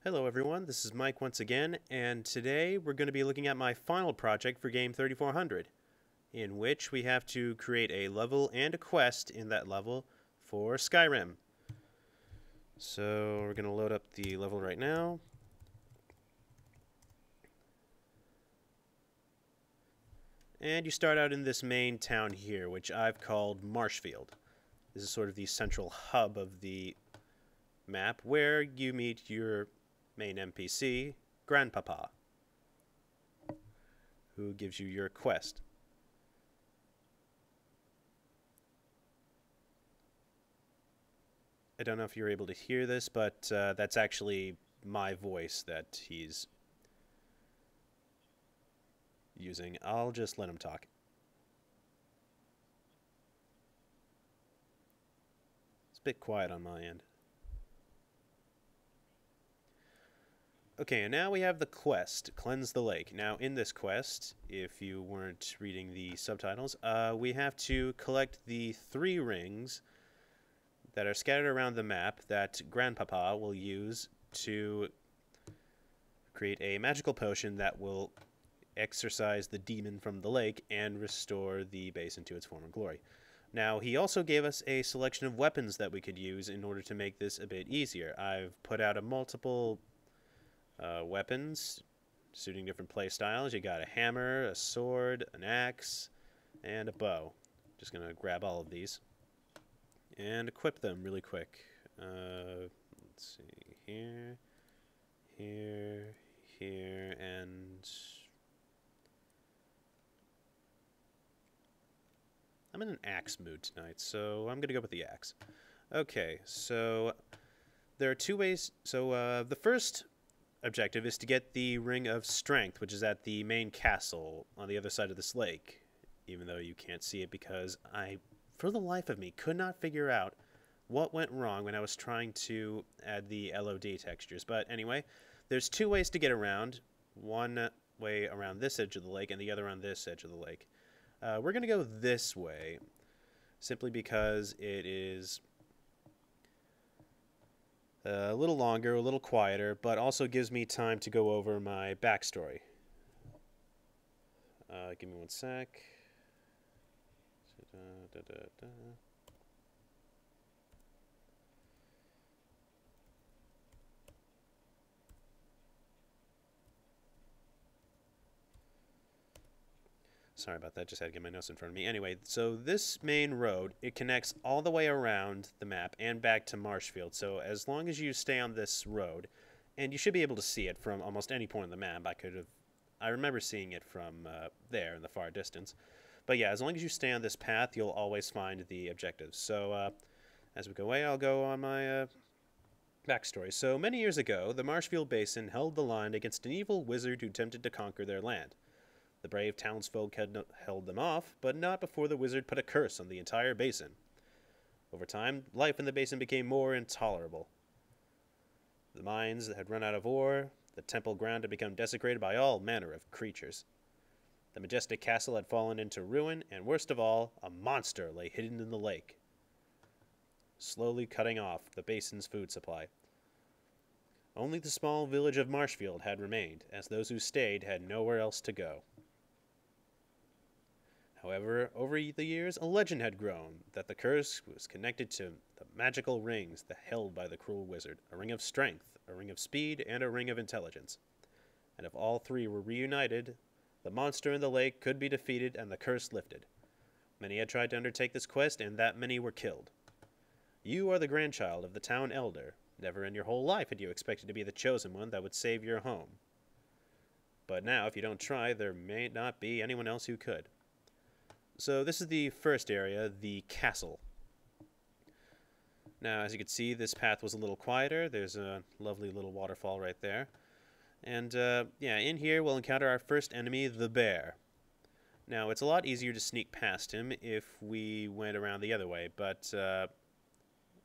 Hello everyone, this is Mike once again, and today we're going to be looking at my final project for Game3400, in which we have to create a level and a quest in that level for Skyrim. So we're going to load up the level right now. And you start out in this main town here, which I've called Marshfield. This is sort of the central hub of the map where you meet your main NPC, Grandpapa, who gives you your quest. I don't know if you're able to hear this, but that's actually my voice that he's using. I'll just let him talk. It's a bit quiet on my end. Okay, and now we have the quest, Cleanse the Lake. Now, in this quest, if you weren't reading the subtitles, we have to collect the 3 rings that are scattered around the map that Grandpapa will use to create a magical potion that will exorcise the demon from the lake and restore the basin to its former glory. Now, he also gave us a selection of weapons that we could use in order to make this a bit easier. I've put out a multiple weapons suiting different play styles. You got a hammer, a sword, an axe, and a bow. Just gonna grab all of these and equip them really quick. Let's see, here, and I'm in an axe mood tonight, so I'm gonna go with the axe. Okay, so there are 2 ways. So the first objective is to get the Ring of Strength, which is at the main castle on the other side of this lake, even though you can't see it because I, for the life of me, could not figure out what went wrong when I was trying to add the LOD textures. But anyway, there's 2 ways to get around. One way around this edge of the lake and the other on this edge of the lake. We're going to go this way simply because it is a little longer, a little quieter, but also gives me time to go over my backstory. Give me one sec. Sorry about that, just had to get my notes in front of me. Anyway, so this main road, it connects all the way around the map and back to Marshfield. So as long as you stay on this road, and you should be able to see it from almost any point on the map. I remember seeing it from there in the far distance. But yeah, as long as you stay on this path, you'll always find the objectives. So as we go away, I'll go on my backstory. So many years ago, the Marshfield Basin held the line against an evil wizard who attempted to conquer their land. The brave townsfolk had held them off, but not before the wizard put a curse on the entire basin. Over time, life in the basin became more intolerable. The mines had run out of ore, the temple ground had become desecrated by all manner of creatures. The majestic castle had fallen into ruin, and worst of all, a monster lay hidden in the lake, slowly cutting off the basin's food supply. Only the small village of Marshfield had remained, as those who stayed had nowhere else to go. However, over the years, a legend had grown that the curse was connected to the magical rings held by the cruel wizard, a ring of strength, a ring of speed, and a ring of intelligence. And if all 3 were reunited, the monster in the lake could be defeated and the curse lifted. Many had tried to undertake this quest, and that many were killed. You are the grandchild of the town elder. Never in your whole life had you expected to be the chosen one that would save your home. But now, if you don't try, there may not be anyone else who could. So this is the first area, the castle. Now, as you can see, this path was a little quieter. There's a lovely little waterfall right there. And, yeah, in here we'll encounter our first enemy, the bear. Now, it's a lot easier to sneak past him if we went around the other way, but, oh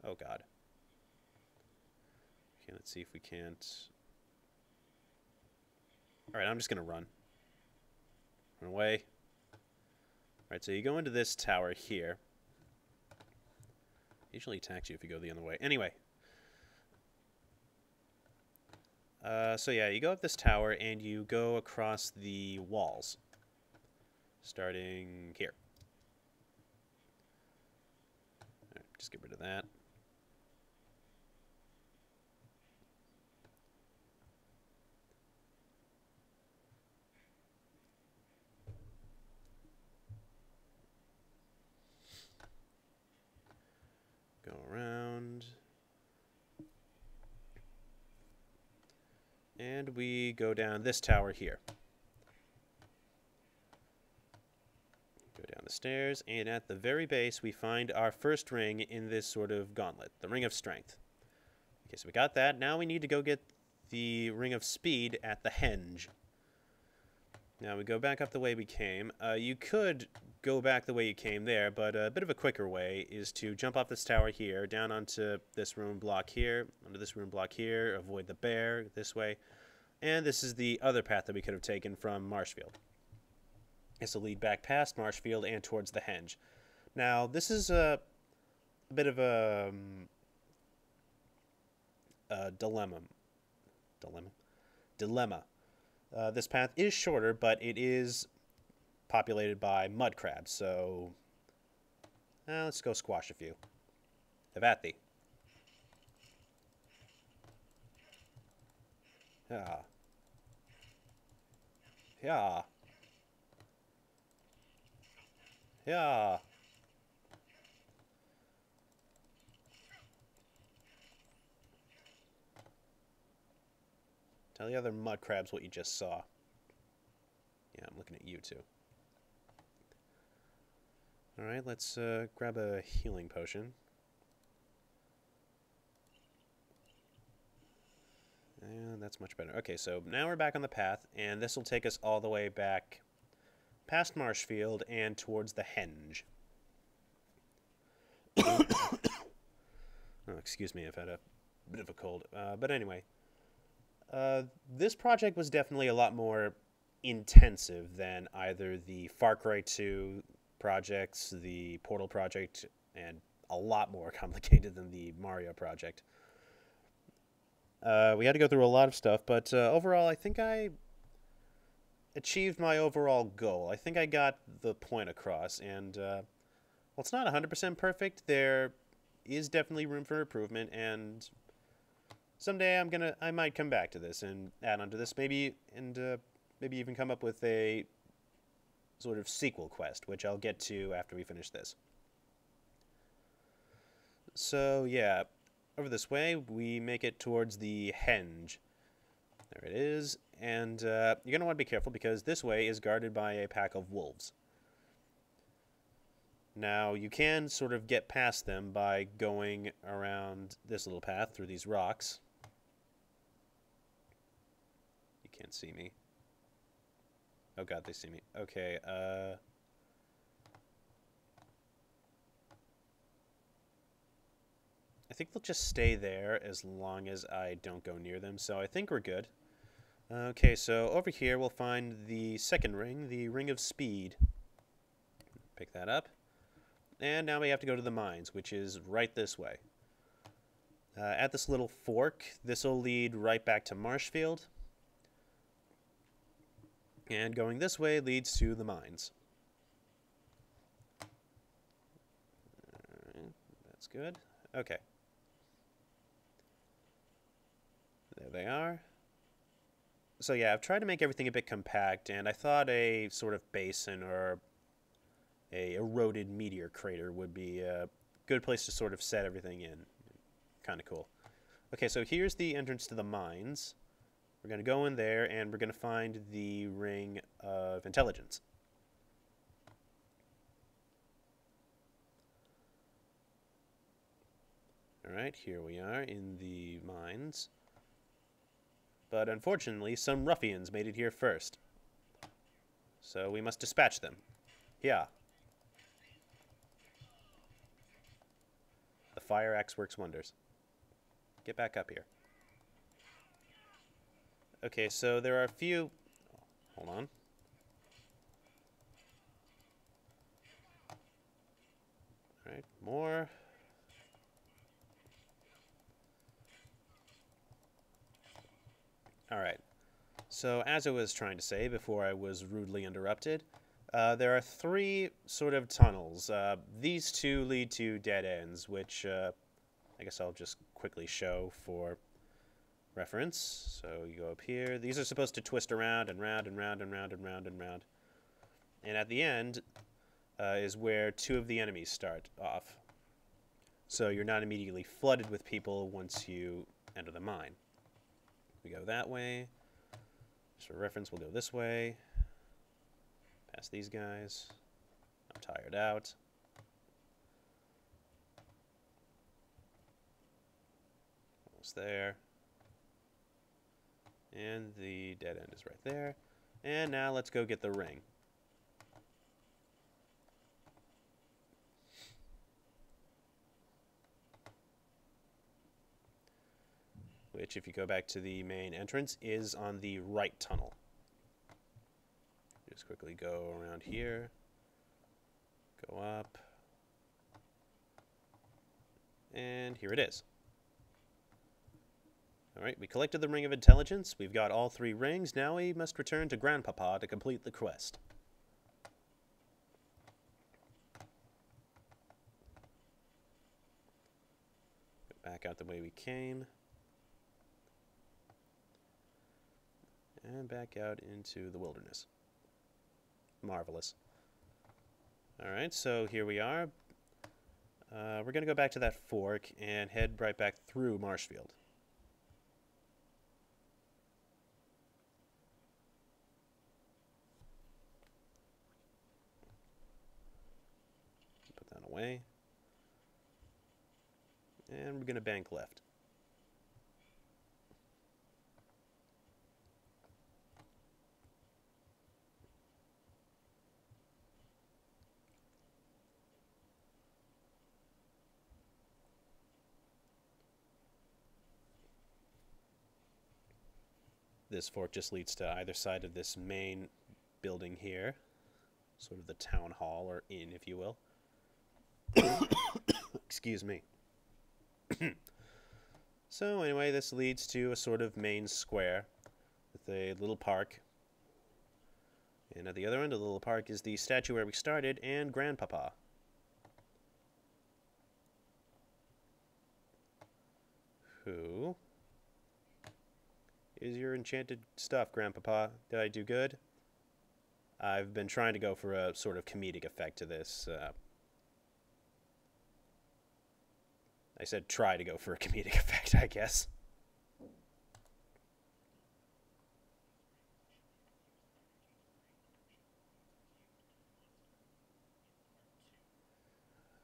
god. Okay, let's see if we can't... Alright, I'm just gonna run. Run away. Alright, so you go into this tower here. Usually attacks you if you go the other way. Anyway. So yeah, you go up this tower and you go across the walls, starting here. All right, just get rid of that. Go around. And we go down this tower here. Go down the stairs, and at the very base, we find our first ring in this sort of gauntlet, the Ring of Strength. Okay, so we got that. Now we need to go get the Ring of Speed at the henge. Now we go back up the way we came. You could go back the way you came there, but a bit of a quicker way is to jump off this tower here, down onto this room block here, onto this room block here, avoid the bear this way. And this is the other path that we could have taken from Marshfield. This will lead back past Marshfield and towards the henge. Now, this is a bit of a dilemma. This path is shorter, but it is populated by mud crabs, so let's go squash a few. Have at thee. Yeah. Yeah. Yeah. Tell the other mud crabs what you just saw. Yeah, I'm looking at you too. Alright, let's grab a healing potion. And that's much better. Okay, so now we're back on the path, and this will take us all the way back past Marshfield and towards the henge. Oh, excuse me, I've had a bit of a cold. But anyway, this project was definitely a lot more intensive than either the Far Cry 2 projects, the Portal project, and a lot more complicated than the Mario project. We had to go through a lot of stuff, but overall, I think I achieved my overall goal. I think I got the point across, and well, it's not 100% perfect. There is definitely room for improvement, and someday I might come back to this and add on to this, maybe even come up with a sort of sequel quest, which I'll get to after we finish this. So yeah, over this way we make it towards the henge. There it is, and you're going to want to be careful because this way is guarded by a pack of wolves. Now, you can sort of get past them by going around this little path through these rocks. You can't see me. Oh god, they see me. Okay, I think they'll just stay there as long as I don't go near them, so I think we're good. Okay, so over here we'll find the second ring, the Ring of Speed. Pick that up. And now we have to go to the mines, which is right this way. At this little fork, this will lead right back to Marshfield. And going this way leads to the mines. That's good. Okay. There they are. So yeah, I've tried to make everything a bit compact, and I thought a sort of basin or a eroded meteor crater would be a good place to sort of set everything in. Kind of cool. Okay, so here's the entrance to the mines. We're going to go in there, and we're going to find the Ring of Intelligence. Alright, here we are in the mines. But unfortunately, some ruffians made it here first. So we must dispatch them. Yeah. The fire axe works wonders. Get back up here. Okay, so there are a few... Hold on. Alright, more... Alright, so as I was trying to say before I was rudely interrupted, there are three sort of tunnels. These two lead to dead ends, which I guess I'll just quickly show for reference. So you go up here. These are supposed to twist around and round and round and round and round and round. And at the end is where two of the enemies start off. So you're not immediately flooded with people once you enter the mine. We go that way. Just for reference, we'll go this way. Past these guys. I'm tired out. Almost there. And the dead end is right there. And now let's go get the ring. Which, if you go back to the main entrance, is on the right tunnel. Just quickly go around here. Go up. And here it is. Alright, we collected the Ring of Intelligence. We've got all three rings. Now we must return to Grandpapa to complete the quest. Go back out the way we came. And back out into the wilderness. Marvelous. Alright, so here we are. We're going to go back to that fork and head right back through Marshfield. Put that away. And we're going to bank left. This fork just leads to either side of this main building here. Sort of the town hall, or inn, if you will. Excuse me. So anyway, this leads to a sort of main square with a little park. And at the other end of the little park is the statue where we started and Grandpapa. Who is your enchanted stuff, Grandpapa? Did I do good? I've been trying to go for a sort of comedic effect to this. I said try to go for a comedic effect, I guess.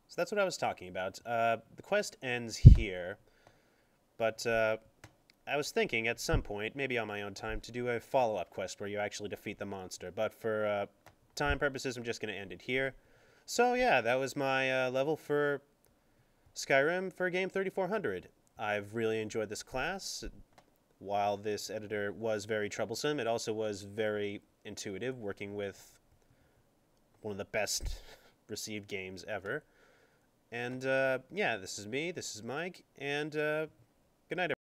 So that's what I was talking about. The quest ends here, but I was thinking at some point, maybe on my own time, to do a follow-up quest where you actually defeat the monster. But for time purposes, I'm just going to end it here. So yeah, that was my level for Skyrim for Game 3400. I've really enjoyed this class. While this editor was very troublesome, it also was very intuitive, working with one of the best received games ever. And yeah, this is me, this is Mike, and good night, everyone.